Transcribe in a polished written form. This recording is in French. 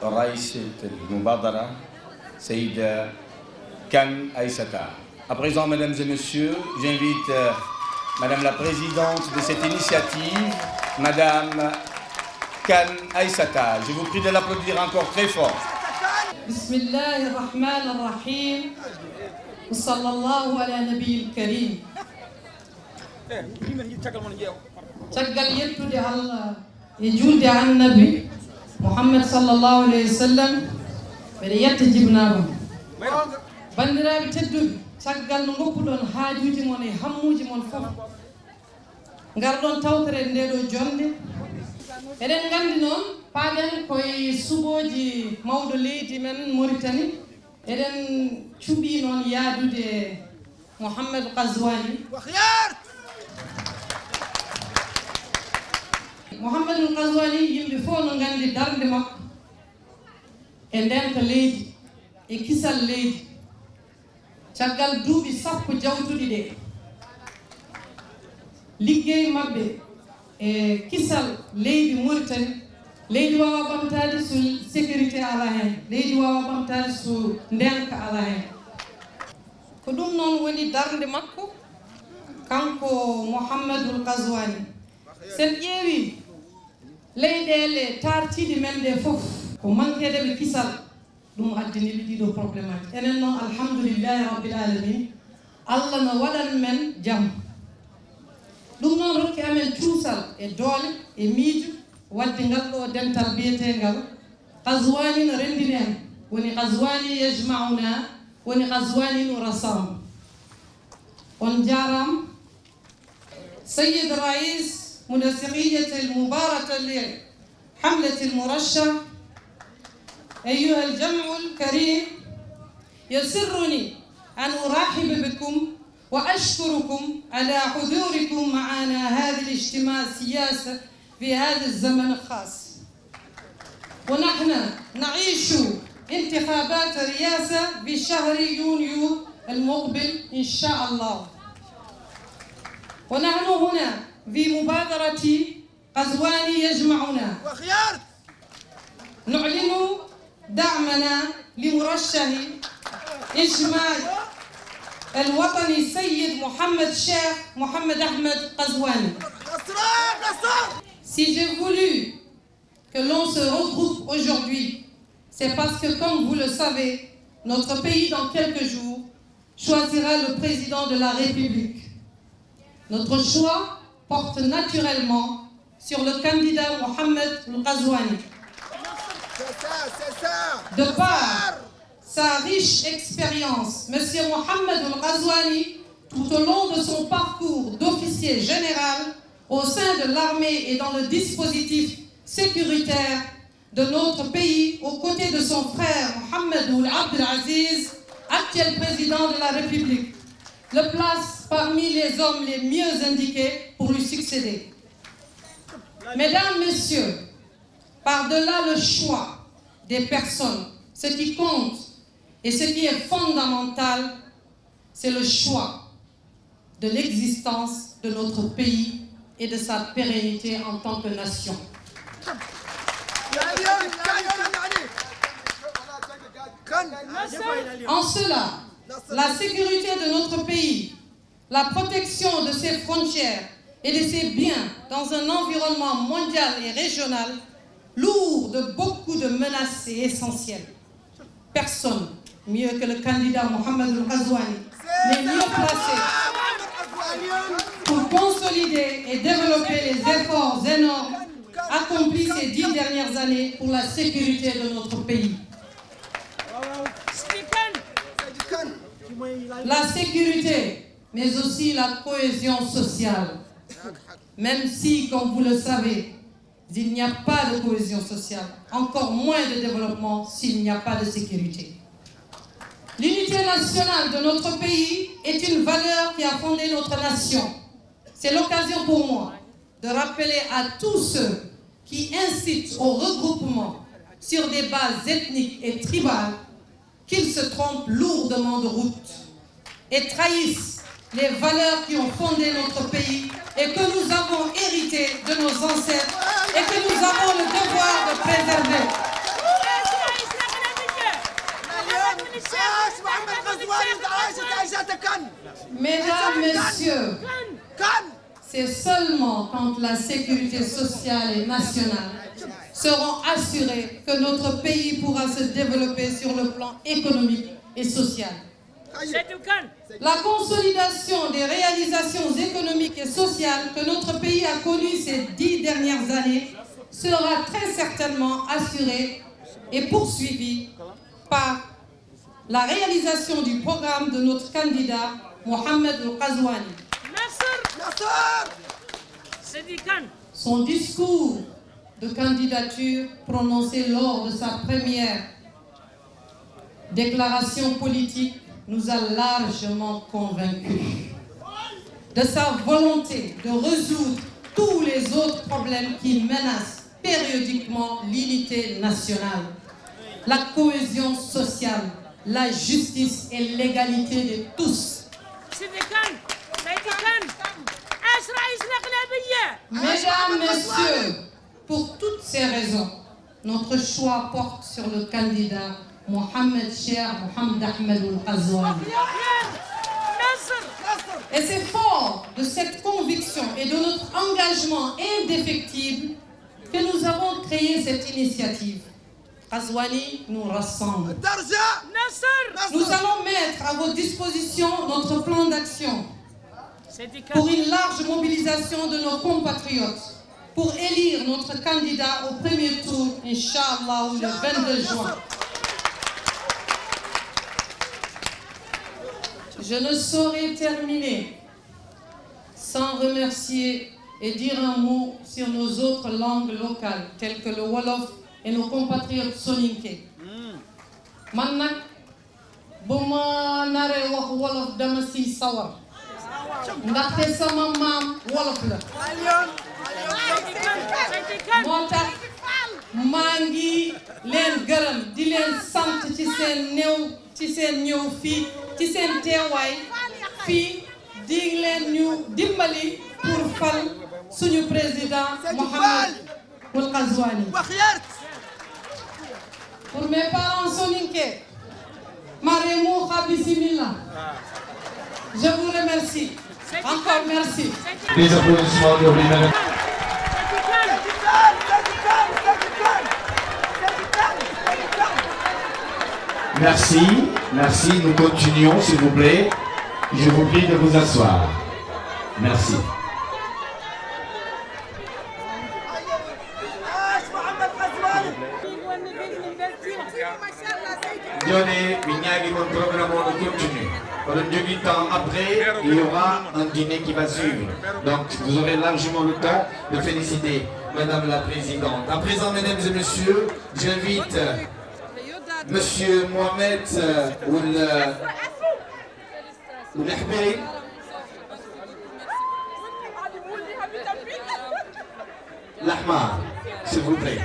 رئيسة المبادرة سيدة كان أيستا. À présent, mesdames et messieurs, j'invite Madame la Présidente de cette initiative, Madame Kan Aïssata. Je vous prie de l'applaudir encore très fort. Bismillahirrahmanirrahim. Sallallahu ala nabiyil karim. Caggal yettude Allah e julde annabi Muhammad sallallahu alayhi wa sallam mbeɗa yetta jibinama bandiraɓe tedduɓe caggal no goppuɗon haajuji mon e hammuji mon fof garɗon tawtere nde ɗo jonde eɗen gandi noon paaɗen koye suɓoji mawɗo leydi men Mauritanie eɗen cuɓi noon yaadude Mouhamadou Ghazouani Mouhamadou Ghazouani yimɓe fof no gandi darde makko e ndenta leydi e kisal leydi caggal duuɓi sappo jawtuɗi ɗe liggey mabɓe e kisal leydi Mauritanie leydi wawa ɓamtade so sécurité ala hen leydi wawa ɓamtade so ndenka ala hen ko ɗum noon woni darde makko kanko Mouhamadou Ghazouani sen ƴeewi leyɗele tartiɗi men ɗe fof ko manquede ɓe kisal ɗum addiniɓe ɗiɗo probléme aji enen noon alhamdoulillahi rabbil alamin Allah no waɗan men jaam ɗum noon rokki amen cuusal e doole e miijo wadde ngal ɗo dental biyetegal Ghazouani no rendini en woni Ghazouani yajmauna woni Ghazouani no rasam on jaram سيد الرئيس منسقية المباركة لحملة المرشح أيها الجمع الكريم يسرني أن أرحب بكم وأشكركم على حضوركم معنا هذا الاجتماع السياسي في هذا الزمن الخاص ونحن نعيش انتخابات الرئاسة في شهر يونيو المقبل إن شاء الله ونحن هنا في مبادرة غزواني يجمعنا نعلن دعمنا لمرشح إجماع الوطني السيد محمد شيخ محمد أحمد Ghazouani. Si j'ai voulu que l'on se regroupe aujourd'hui, c'est parce que, comme vous le savez, notre pays, dans quelques jours, choisira le président de la République. Notre choix porte naturellement sur le candidat Mohamed Ghazouani. De par sa riche expérience, M. Mohamed Ghazouani, tout au long de son parcours d'officier général au sein de l'armée et dans le dispositif sécuritaire de notre pays, aux côtés de son frère Mohamed Ould Abdelaziz, actuel président de la République, le place parmi les hommes les mieux indiqués pour lui succéder. Mesdames, Messieurs, par-delà le choix des personnes, ce qui compte et ce qui est fondamental, c'est le choix de l'existence de notre pays et de sa pérennité en tant que nation. En cela, la sécurité de notre pays, la protection de ses frontières et de ses biens dans un environnement mondial et régional lourd de beaucoup de menaces est essentiel. Personne, mieux que le candidat Mohamed Ghazouani, n'est mieux placé pour consolider et développer les efforts énormes accomplis ces 10 dernières années pour la sécurité de notre pays. La sécurité, mais aussi la cohésion sociale. Même si, comme vous le savez, il n'y a pas de cohésion sociale, encore moins de développement s'il n'y a pas de sécurité. L'unité nationale de notre pays est une valeur qui a fondé notre nation. C'est l'occasion pour moi de rappeler à tous ceux qui incitent au regroupement sur des bases ethniques et tribales qu'ils se trompent lourdement de route et trahissent les valeurs qui ont fondé notre pays et que nous avons héritées de nos ancêtres et que nous avons le devoir de préserver. Mesdames, Messieurs, c'est seulement quand la sécurité sociale et nationale seront assurées que notre pays pourra se développer sur le plan économique et social. La consolidation des réalisations économiques et sociales que notre pays a connues ces 10 dernières années sera très certainement assurée et poursuivie par la réalisation du programme de notre candidat Mohamed Al-Qazouani. Son discours de candidature prononcé lors de sa première déclaration politique nous a largement convaincus de sa volonté de résoudre tous les autres problèmes qui menacent périodiquement l'unité nationale, la cohésion sociale, la justice et l'égalité de tous. Mesdames, Messieurs, pour toutes ces raisons, notre choix porte sur le candidat Mohamed Cheikh Mohamed Ahmed Al-Qazouani. Et c'est fort de cette conviction et de notre engagement indéfectible que nous avons créé cette initiative. Qazouani nous rassemble. Nous allons mettre à votre disposition notre plan d'action pour une large mobilisation de nos compatriotes pour élire notre candidat au premier tour, Inch'Allah, le 22 juin. Je ne saurais terminer sans remercier et dire un mot sur nos autres langues locales, telles que le Wolof et nos compatriotes soninké. Man nak buma naré wax Wolof dama ci sawar ndaxte sama maam Wolof la moo tax maa ngi leen gërëm di leen sant ci seen ñëw fii ci seen teewaay fii di leen ñu dimbali pour fal suñu président Mohamed Al-Qazouani. Pour mes parents soninké, Maremou Khabisimila, je vous remercie. Encore merci. Les applaudissements de Madame. Merci, merci, nous continuons s'il vous plaît. Je vous prie de vous asseoir. Merci. Après, il y aura un dîner qui va suivre. Donc, vous aurez largement le temps de féliciter Madame la Présidente. À présent, Mesdames et Messieurs, j'invite Monsieur Mohamed Oulahberi. L'Ahmar, s'il vous plaît.